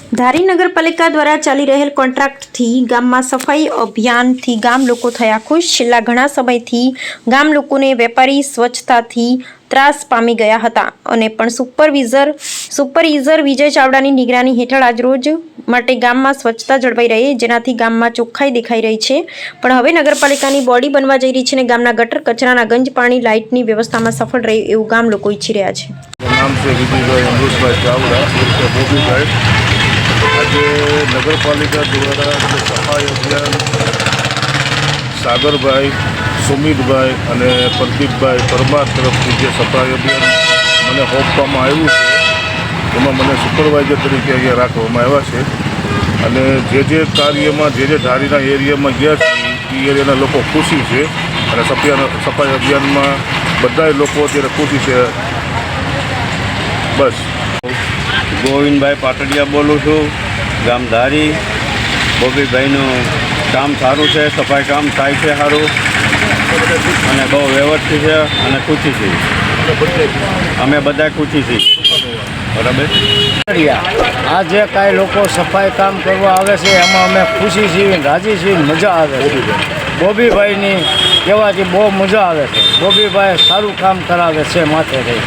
ધારી નગરપાલિકા દ્વારા ચાલી રહેલ કોન્ટ્રાક્ટથી ગામમાં સફાઈ અભિયાનથી ગામ લોકો થયા ખુશ। છેલ્લા ઘણા સમયથી ગામ લોકોને વેપારી સ્વચ્છતાથી ત્રાસ પામી ગયા હતા અને પણ સુપરવાઇઝર વિજય ચાવડાની નિગરાની હેઠળ આજરોજ માટે ગામમાં સ્વચ્છતા જળવાઈ રહે, જેનાથી ગામમાં ચોખ્ખાઈ દેખાઈ રહી છે। પણ હવે નગરપાલિકાની બોડી બનવા જઈ રહી છે અને ગામના ગટર, કચરાના ગંજ પાણી, લાઇટની વ્યવસ્થામાં સફળ રહે એવું ગામ લોકો ઈચ્છી રહ્યા છે। નામ છે વિજયભાઈ અમૃતભાઈ ચાવડા, બોબીભાઈ। આજે નગરપાલિકા દ્વારા જે સફાઈ અભિયાન સાગરભાઈ, સુમિતભાઈ અને પ્રદીપભાઈ પરમાર તરફથી જે સફાઈ અભિયાન મને સોંપવામાં આવ્યું છે, એમાં મને સુપરવાઇઝર તરીકે અહીંયા રાખવામાં આવ્યા છે અને જે કાર્યમાં જે ધારીના એરિયામાં ગયા છે એ એરિયાના લોકો ખુશી છે અને સફાઈ અભિયાનમાં બધાય લોકો અત્યારે ખુશી છે। બસ। ગોવિંદભાઈ પાટડિયા બોલું છું, ગામ ધારી। બોબીભાઈનું કામ સારું છે, સફાઈ કામ થાય છે સારું અને બહુ વ્યવસ્થિત છે અને ખુશી છીએ, અમે બધા ખુશી છીએ। બરાબર। આ જે કાંઈ લોકો સફાઈ કામ કરવા આવે છે એમાં અમે ખુશી છીએ, રાજી છીએ, મજા આવે છે। બોબીભાઈની કહેવાથી બહુ મજા આવે છે। બોબીભાઈ સારું કામ કરાવે છે માથે રહી।